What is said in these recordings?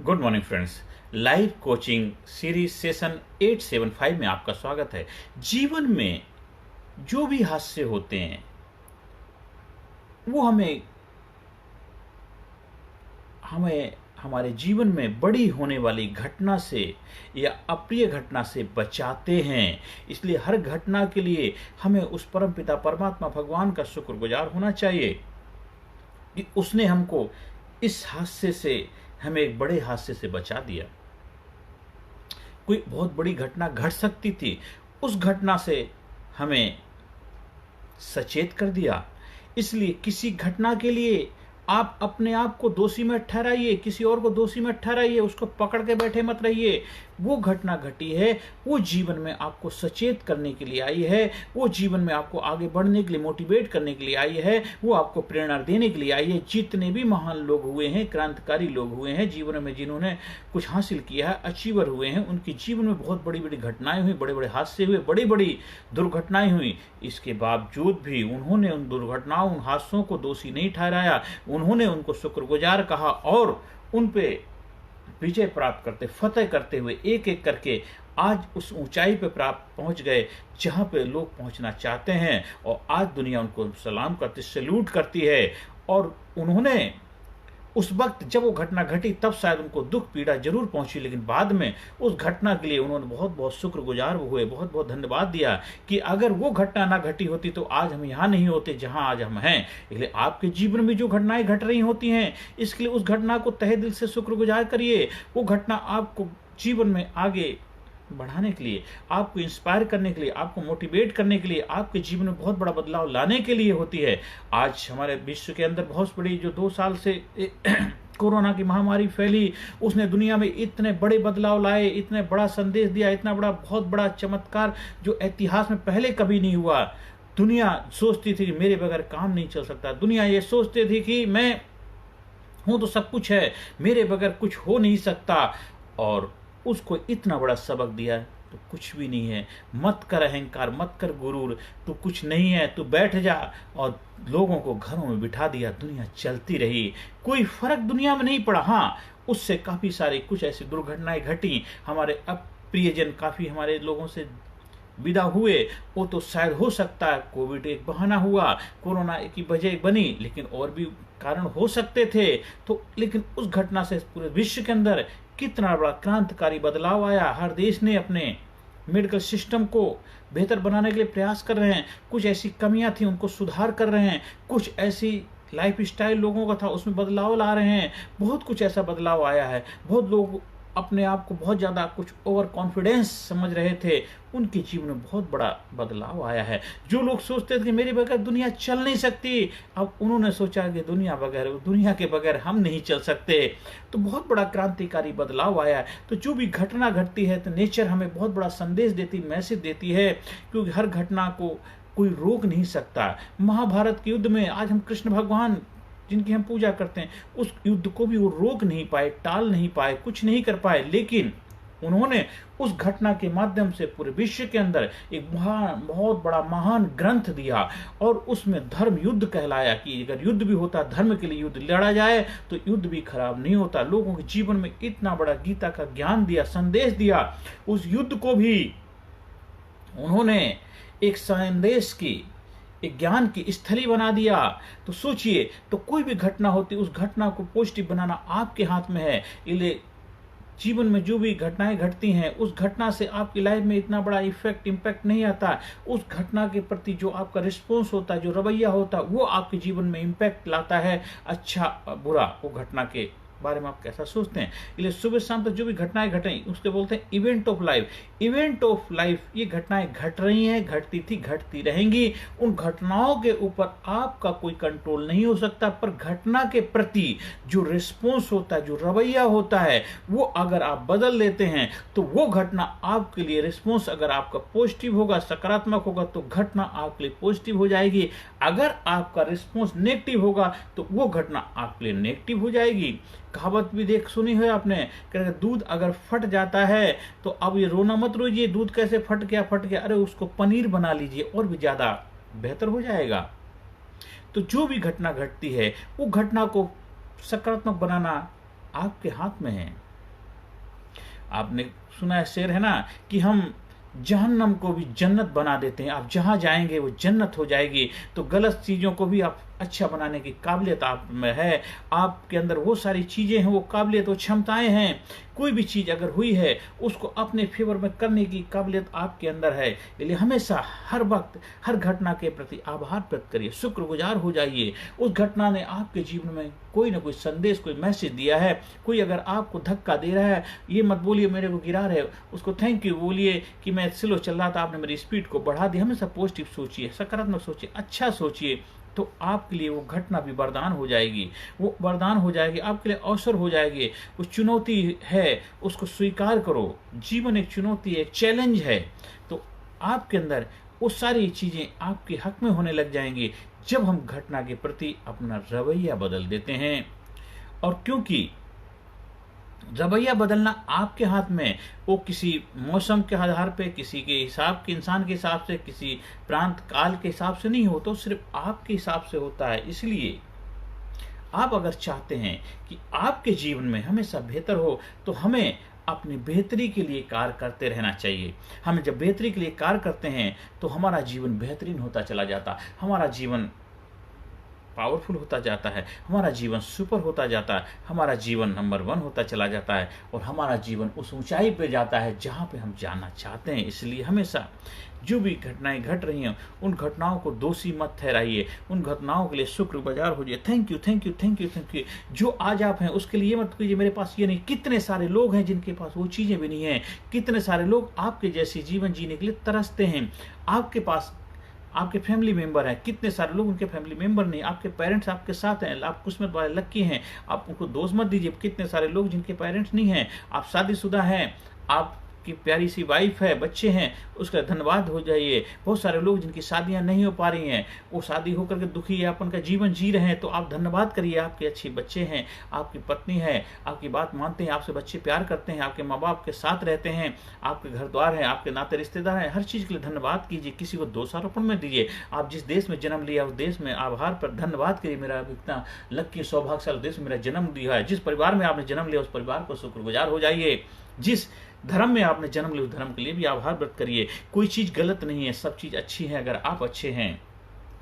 Good morning friends. Live coaching series session 875 में आपका स्वागत है। जीवन में जो भी हादसे होते हैं वो हमें हमारे जीवन में बड़ी होने वाली घटना से या अप्रिय घटना से बचाते हैं। इसलिए हर घटना के लिए हमें उस परम पिता परमात्मा भगवान का शुक्रगुजार होना चाहिए कि उसने हमको इस हादसे से, हमें एक बड़े हादसे से बचा दिया। कोई बहुत बड़ी घटना घट सकती थी, उस घटना से हमें सचेत कर दिया। इसलिए किसी घटना के लिए आप अपने आप को दोषी मत ठहराइए, किसी और को दोषी मत ठहराइए, उसको पकड़ के बैठे मत रहिए। वो घटना घटी है, वो जीवन में आपको सचेत करने के लिए आई है, वो जीवन में आपको आगे बढ़ने के लिए मोटिवेट करने के लिए आई है, वो आपको प्रेरणा देने के लिए आई है। जितने भी महान लोग हुए हैं, क्रांतिकारी लोग हुए हैं जीवन में, जिन्होंने कुछ हासिल किया है, अचीवर हुए हैं, उनके जीवन में बहुत बड़ी बड़ी घटनाएं हुई, बड़े बड़े हादसे हुए, बड़ी बड़ी दुर्घटनाएं हुई। इसके बावजूद भी उन्होंने उन दुर्घटनाओं, उन हादसों को दोषी नहीं ठहराया। उन्होंने उनको शुक्रगुजार कहा और उन पे विजय प्राप्त करते, फतेह करते हुए एक एक करके आज उस ऊंचाई पे प्राप्त पहुंच गए जहां पे लोग पहुंचना चाहते हैं। और आज दुनिया उनको सलाम करती, सैल्यूट करती है। और उन्होंने उस वक्त जब वो घटना घटी तब शायद उनको दुख पीड़ा जरूर पहुंची, लेकिन बाद में उस घटना के लिए उन्होंने बहुत बहुत शुक्रगुजार हुए, बहुत बहुत धन्यवाद दिया कि अगर वो घटना ना घटी होती तो आज हम यहाँ नहीं होते जहां आज हम हैं। इसलिए आपके जीवन में जो घटनाएं घट रही होती हैं, इसके लिए उस घटना को तहे दिल से शुक्रगुजार करिए। वो घटना आपको जीवन में आगे बढ़ाने के लिए, आपको इंस्पायर करने के लिए, आपको मोटिवेट करने के लिए, आपके जीवन में बहुत बड़ा बदलाव लाने के लिए होती है। आज हमारे विश्व के अंदर बहुत बड़ी, जो 2 साल से कोरोना की महामारी फैली, उसने दुनिया में इतने बड़े बदलाव लाए, इतने बड़ा संदेश दिया, इतना बड़ा, बहुत बड़ा चमत्कार जो इतिहास में पहले कभी नहीं हुआ। दुनिया सोचती थी कि मेरे बगैर काम नहीं चल सकता, दुनिया ये सोचती थी कि मैं हूं तो सब कुछ है, मेरे बगैर कुछ हो नहीं सकता। और उसको इतना बड़ा सबक दिया तो कुछ भी नहीं है, मत कर अहंकार, मत कर गुरूर, तू कुछ नहीं है, तू बैठ जा। और लोगों को घरों में बिठा दिया, दुनिया चलती रही, कोई फर्क दुनिया में नहीं पड़ा। हाँ, उससे काफी सारी कुछ ऐसी दुर्घटनाएं घटी, हमारे अप्रियजन काफी हमारे लोगों से विदा हुए। वो तो शायद हो सकता है कोविड एक बहाना हुआ, कोरोना की वजह बनी, लेकिन और भी कारण हो सकते थे। तो लेकिन उस घटना से पूरे विश्व के अंदर कितना बड़ा क्रांतिकारी बदलाव आया। हर देश ने अपने मेडिकल सिस्टम को बेहतर बनाने के लिए प्रयास कर रहे हैं, कुछ ऐसी कमियां थी उनको सुधार कर रहे हैं, कुछ ऐसी लाइफ स्टाइल लोगों का था उसमें बदलाव ला रहे हैं। बहुत कुछ ऐसा बदलाव आया है। बहुत लोग अपने आप को बहुत ज़्यादा कुछ ओवर कॉन्फिडेंस समझ रहे थे, उनके जीवन में बहुत बड़ा बदलाव आया है। जो लोग सोचते थे कि मेरे बगैर दुनिया चल नहीं सकती, अब उन्होंने सोचा कि दुनिया के बगैर हम नहीं चल सकते। तो बहुत बड़ा क्रांतिकारी बदलाव आया है। तो जो भी घटना घटती है तो नेचर हमें बहुत बड़ा संदेश देती, मैसेज देती है, क्योंकि हर घटना को कोई रोक नहीं सकता। महाभारत के युद्ध में आज हम कृष्ण भगवान जिनकी हम पूजा करते हैं, उस युद्ध को भी वो रोक नहीं पाए, टाल नहीं पाए, कुछ नहीं कर पाए, लेकिन उन्होंने उस घटना के माध्यम से पूरे विश्व के अंदर एक बहुत बड़ा महान ग्रंथ दिया। और उसमें धर्म युद्ध कहलाया कि अगर युद्ध भी होता, धर्म के लिए युद्ध लड़ा जाए तो युद्ध भी खराब नहीं होता। लोगों के जीवन में इतना बड़ा गीता का ज्ञान दिया, संदेश दिया। उस युद्ध को भी उन्होंने एक संदेश की, एक ज्ञान की स्थली बना दिया। तो सोचिए, तो कोई भी घटना होती, उस घटना को पॉजिटिव बनाना आपके हाथ में है। इसलिए जीवन में जो भी घटनाएं घटती हैं, उस घटना से आपकी लाइफ में इतना बड़ा इम्पैक्ट नहीं आता। उस घटना के प्रति जो आपका रिस्पॉन्स होता है, जो रवैया होता है, वो आपके जीवन में इम्पैक्ट लाता है, अच्छा बुरा। वो घटना के बारे में आप कैसा सोचते हैं। इसलिए सुबह शाम तक जो भी घटनाएं घटें उसके बोलते हैं event of life. Event of life, ये घटनाएं घट रही हैं, घटती थी, घटती रहेंगी। उन घटनाओं के ऊपर आपका कोई कंट्रोल नहीं हो सकता, पर घटना के प्रति जो रिस्पॉन्स होता है, जो रवैया होता है, वो अगर आप बदल लेते हैं तो वो घटना आपके लिए, रिस्पॉन्स अगर आपका पॉजिटिव होगा, सकारात्मक होगा, तो घटना आपके लिए पॉजिटिव हो जाएगी। अगर आपका रिस्पॉन्स नेगेटिव होगा तो वो घटना आपके लिए नेगेटिव हो जाएगी। कहावत भी सुनी है आपने, दूध अगर फट जाता है तो अब ये रोना मत रोइए, दूध कैसे फट गया, अरे उसको पनीर बना लीजिए और भी ज्यादा बेहतर हो जाएगा। तो जो भी घटना घटती है, वो घटना को सकारात्मक बनाना आपके हाथ में है। आपने सुना है, शेर है ना कि हम जहन्नम को भी जन्नत बना देते हैं। आप जहाँ जाएंगे वो जन्नत हो जाएगी। तो गलत चीज़ों को भी आप अच्छा बनाने की काबिलियत आप में है। आपके अंदर वो सारी चीज़ें हैं, वो काबिलियत, वो क्षमताएं हैं। कोई भी चीज़ अगर हुई है उसको अपने फेवर में करने की काबिलियत आपके अंदर है। इसलिए हमेशा हर वक्त हर घटना के प्रति आभार व्यक्त करिए, शुक्रगुजार हो जाइए। उस घटना ने आपके जीवन में कोई ना कोई संदेश, कोई मैसेज दिया है। कोई अगर आपको धक्का दे रहा है, ये मत बोलिए मेरे को गिरा रहे, उसको थैंक यू बोलिए कि मैं स्लो चल रहा था, आपने मेरी स्पीड को बढ़ा दी। हमेशा पॉजिटिव सोचिए, सकारात्मक सोचिए, अच्छा सोचिए। तो आपके लिए वो घटना भी वरदान हो जाएगी, वो वरदान हो जाएगी, आपके लिए अवसर हो जाएगी। वो चुनौती है, उसको स्वीकार करो। जीवन एक चुनौती है, एक चैलेंज है। तो आपके अंदर वो सारी चीजें आपके हक में होने लग जाएंगी जब हम घटना के प्रति अपना रवैया बदल देते हैं। और क्योंकि रवैया बदलना आपके हाथ में, वो किसी मौसम के आधार पे, किसी के हिसाब के, इंसान के हिसाब से, किसी प्रांत काल के हिसाब से नहीं होता, सिर्फ आपके हिसाब से होता है। इसलिए आप अगर चाहते हैं कि आपके जीवन में हमेशा बेहतर हो, तो हमें अपनी बेहतरी के लिए कार्य करते रहना चाहिए। हम जब बेहतरी के लिए कार्य करते हैं तो हमारा जीवन बेहतरीन होता चला जाता, हमारा जीवन पावरफुल होता जाता है, हमारा जीवन सुपर होता जाता है, हमारा जीवन नंबर 1 होता चला जाता है, और हमारा जीवन उस ऊंचाई पे जाता है जहाँ पे हम जाना चाहते हैं। इसलिए हमेशा जो भी घटनाएं घट रही हैं, उन घटनाओं को दोषी मत ठहराइए, उन घटनाओं के लिए शुक्रगुजार हो जाइए। Thank you, thank you, thank you, thank you. जो आज आप हैं उसके लिए मत कीजिए मेरे पास ये नहीं। कितने सारे लोग हैं जिनके पास वो चीज़ें भी नहीं हैं। कितने सारे लोग आपके जैसी जीवन जीने के लिए तरसते हैं। आपके पास आपके फैमिली मेंबर हैं, कितने सारे लोग उनके फैमिली मेंबर नहीं, आपके पेरेंट्स आपके साथ हैं, आप किस्मत वाले लकी हैं। आप उनको दोष मत दीजिए। कितने सारे लोग जिनके पेरेंट्स नहीं हैं, आप शादीशुदा हैं, आपकी प्यारी सी वाइफ है, बच्चे हैं, उसका धन्यवाद हो जाइए। बहुत सारे लोग जिनकी शादियां नहीं हो पा रही हैं, वो शादी होकर के दुखी यापन का जीवन जी रहे हैं, तो आप धन्यवाद करिए। आपके अच्छे बच्चे हैं, आपकी पत्नी है, आपकी बात मानते हैं, आपसे बच्चे प्यार करते हैं, आपके माँ बाप के साथ रहते हैं, आपके घर द्वार है, आपके नाते रिश्तेदार हैं। हर चीज़ के लिए धन्यवाद कीजिए, किसी को दोषारोपण में दीजिए। आप जिस देश में जन्म लिया उस देश में आभार पर धन्यवाद करिए। मेरा इतना लकी सौभाग्यशाली देश मेरा जन्म दिया है। जिस परिवार में आपने जन्म लिया उस परिवार को शुक्रगुजार हो जाइए। जिस धर्म में आपने जन्म लिया उस धर्म के लिए भी आभार व्यक्त करिए। कोई चीज़ गलत नहीं है, सब चीज़ अच्छी है अगर आप अच्छे हैं।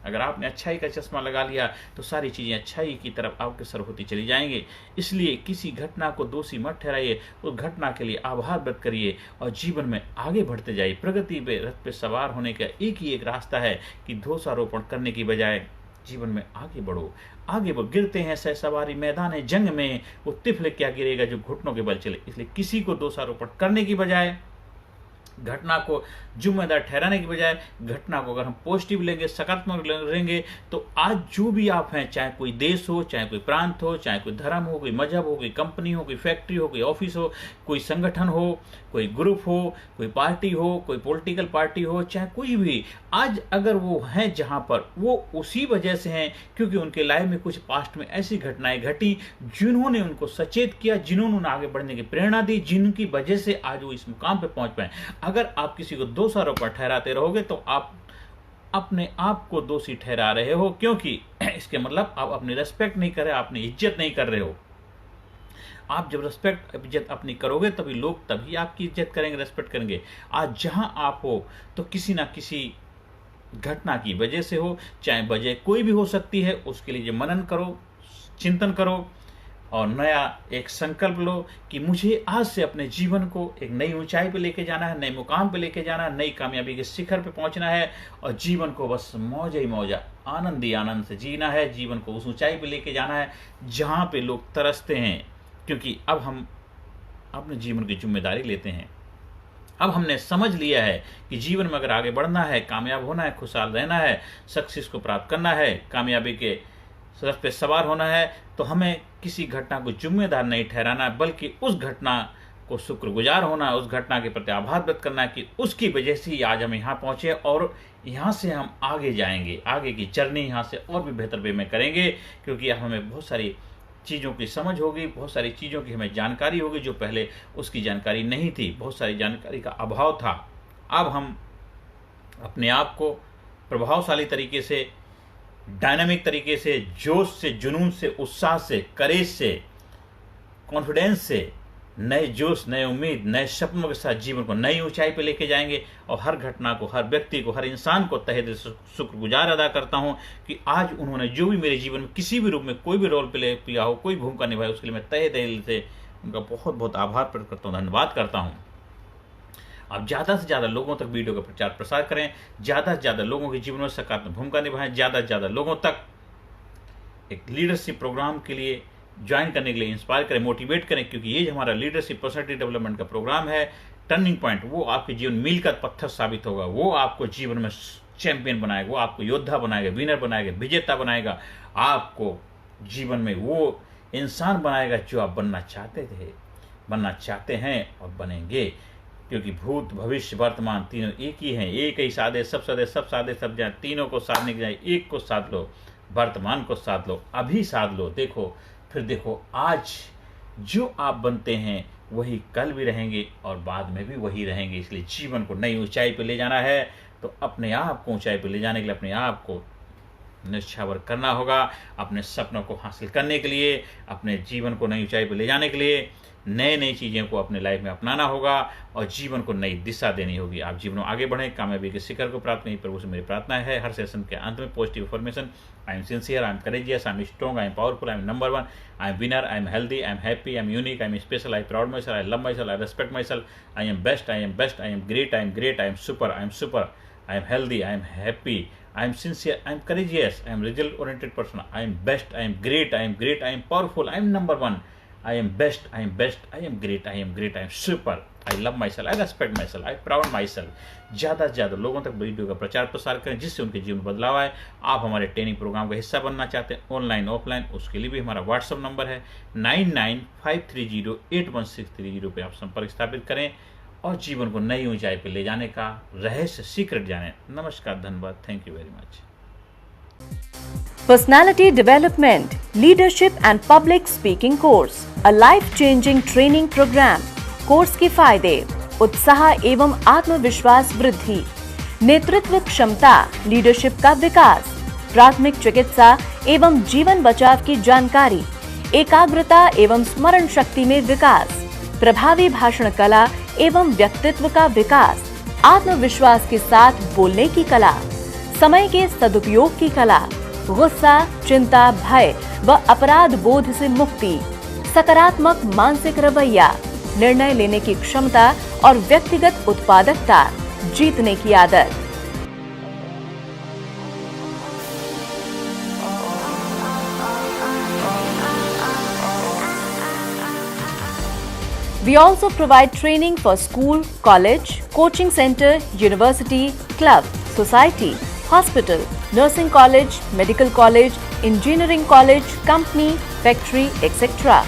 अगर आपने अच्छाई का चश्मा लगा लिया तो सारी चीज़ें अच्छाई की तरफ आपके सर होती चली जाएंगी। इसलिए किसी घटना को दोषी मत ठहराइए, उस घटना के लिए आभार व्यक्त करिए और जीवन में आगे बढ़ते जाइए। प्रगति पे रथ पे सवार होने का एक ही एक रास्ता है कि दोषारोपण करने की बजाय जीवन में आगे बढ़ो। आगे बढ़ो। गिरते हैं सह सवारी मैदान जंग में, वो तिफल क्या गिरेगा जो घुटनों के बल चले। इसलिए किसी को दोषारोपण करने की बजाय, घटना को जिम्मेदार ठहराने की बजाय, घटना को अगर हम पॉजिटिव लेंगे, सकारात्मक लेंगे, तो आज जो भी आप हैं, चाहे कोई देश हो, चाहे कोई प्रांत हो, चाहे कोई धर्म हो, कोई मजहब हो, कोई कंपनी हो, कोई फैक्ट्री हो, कोई ऑफिस हो, कोई संगठन हो, कोई ग्रुप हो, कोई पार्टी हो, कोई पॉलिटिकल पार्टी हो, चाहे कोई भी, आज अगर वो हैं जहां पर, वो उसी वजह से हैं क्योंकि उनके लाइफ में कुछ पास्ट में ऐसी घटनाएं घटी जिन्होंने उनको सचेत किया, जिन्होंने उन्हें आगे बढ़ने की प्रेरणा दी, जिनकी वजह से आज वो इस मुकाम पर पहुंच पाए। अगर आप किसी को दोषारोपण ठहराते रहोगे तो आप अपने आप को दोषी ठहरा रहे हो, क्योंकि इसके मतलब आप अपनी रेस्पेक्ट नहीं कर रहे, अपनी इज्जत नहीं कर रहे हो। आप जब रेस्पेक्ट इज्जत अपनी करोगे तभी लोग तभी आपकी इज्जत करेंगे, रेस्पेक्ट करेंगे। आज जहां आप हो तो किसी ना किसी घटना की वजह से हो, चाहे वजह कोई भी हो सकती है, उसके लिए मनन करो, चिंतन करो और नया एक संकल्प लो कि मुझे आज से अपने जीवन को एक नई ऊंचाई पे लेके जाना है, नए मुकाम पे लेके जाना है, नई कामयाबी के शिखर पे पहुंचना है और जीवन को बस मौज ही मौजा, आनंद ही आनंद से जीना है। जीवन को उस ऊंचाई पे लेके जाना है जहां पे लोग तरसते हैं, क्योंकि अब हम अपने जीवन की जिम्मेदारी लेते हैं। अब हमने समझ लिया है कि जीवन में अगर आगे बढ़ना है, कामयाब होना है, खुशहाल रहना है, सक्सेस को प्राप्त करना है, कामयाबी के रथ पे सवार होना है, तो हमें किसी घटना को जिम्मेदार नहीं ठहराना, बल्कि उस घटना को शुक्रगुजार होना, उस घटना के प्रति आभार व्यक्त करना कि उसकी वजह से ही आज हम यहाँ पहुँचे और यहाँ से हम आगे जाएंगे। आगे की जर्नी यहाँ से और भी बेहतर वे में करेंगे, क्योंकि हमें बहुत सारी चीज़ों की समझ होगी, बहुत सारी चीज़ों की हमें जानकारी होगी जो पहले उसकी जानकारी नहीं थी, बहुत सारी जानकारी का अभाव था। अब हम अपने आप को प्रभावशाली तरीके से, डायनामिक तरीके से, जोश से, जुनून से, उत्साह से, करेज से, कॉन्फिडेंस से नए जोश, नए उम्मीद, नए सपनों के साथ जीवन को नई ऊंचाई पर लेके जाएंगे। और हर घटना को, हर व्यक्ति को, हर इंसान को तहे दिल से शुक्रगुजार अदा करता हूं कि आज उन्होंने जो भी मेरे जीवन में किसी भी रूप में कोई भी रोल प्ले किया हो, कोई भूमिका निभाई, उसके लिए मैं तहे दिल से उनका बहुत बहुत आभार प्रकट करता हूँ, धन्यवाद करता हूँ। आप ज़्यादा से ज़्यादा लोगों तक वीडियो का प्रचार प्रसार करें, ज़्यादा से ज़्यादा लोगों के जीवन में सकारात्मक भूमिका निभाएं, ज़्यादा से ज़्यादा लोगों तक एक लीडरशिप प्रोग्राम के लिए ज्वाइन करने के लिए इंस्पायर करें, मोटिवेट करें, क्योंकि ये जो हमारा लीडरशिप पर्सनालिटी डेवलपमेंट का प्रोग्राम है, टर्निंग पॉइंट, वो आपके जीवन मील का पत्थर साबित होगा। वो आपको जीवन में चैंपियन बनाएगा, वो आपको योद्धा बनाएगा, विनर बनाएगा, विजेता बनाएगा, आपको जीवन में वो इंसान बनाएगा जो आप बनना चाहते थे, बनना चाहते हैं और बनेंगे। क्योंकि भूत, भविष्य, वर्तमान तीनों एक ही हैं। एक ही साधे सब साधे, सब साधे सब जाए। तीनों को साधने के जाए एक को साध लो, वर्तमान को साध लो, अभी साध लो। देखो, फिर देखो, आज जो आप बनते हैं वही कल भी रहेंगे और बाद में भी वही रहेंगे। इसलिए जीवन को नई ऊंचाई पे ले जाना है तो अपने आप को ऊंचाई पे ले जाने के लिए अपने आप को निश्चावर करना होगा। अपने सपनों को हासिल करने के लिए, अपने जीवन को नई ऊंचाई पे ले जाने के लिए नई नई चीज़ों को अपने लाइफ में अपनाना होगा और जीवन को नई दिशा देनी होगी। आप जीवन में आगे बढ़ें, कामयाबी के शिखर को प्राप्त नहीं, प्रभु से मेरी प्रार्थना है। हर सेशन के अंत में positive information. I am sincere, I am courageous, I am strong, I am powerful, I am number one, I am winner, I am healthy, I am happy, I am unique, I am special, I proud my self, I love my self, I respect my self, I am best, I am best, I am great, I am great, I am super, I am super, I am healthy, I am happy, I am sincere, I am courageous, I am result oriented person, I am best, I am great, I am great, I am powerful, I am number one, I am best, I am best, I am great, I am great, I am super, I love myself, I respect myself, I proud myself। ज़्यादा से ज़्यादा लोगों तक video का प्रचार प्रसार करें जिससे उनके जीवन में बदलाव आए। आप हमारे ट्रेनिंग प्रोग्राम का हिस्सा बनना चाहते हैं, ऑनलाइन ऑफलाइन, उसके लिए भी हमारा व्हाट्सअप नंबर है 9953081630 पे आप संपर्क स्थापित करें और जीवन को नई ऊंचाई पर ले जाने का रहस्य सीक्रेट जाने। नमस्कार, धन्यवाद, thank you very much. Personality Development, Leadership and Public Speaking Course, a life-changing training program. Course के फायदे: उत्साह एवं आत्मविश्वास वृद्धि, नेतृत्व क्षमता, लीडरशिप का विकास, प्राथमिक चिकित्सा एवं जीवन बचाव की जानकारी, एकाग्रता एवं स्मरण शक्ति में विकास, प्रभावी भाषण कला एवं व्यक्तित्व का विकास, आत्मविश्वास के साथ बोलने की कला, समय के सदुपयोग की कला, गुस्सा, चिंता, भय व अपराध बोध से मुक्ति, सकारात्मक मानसिक रवैया, निर्णय लेने की क्षमता और व्यक्तिगत उत्पादकता, जीतने की आदत। We also provide training for school, college, coaching center, university, club, society, hospital, nursing college, medical college, engineering college, company, factory, etc.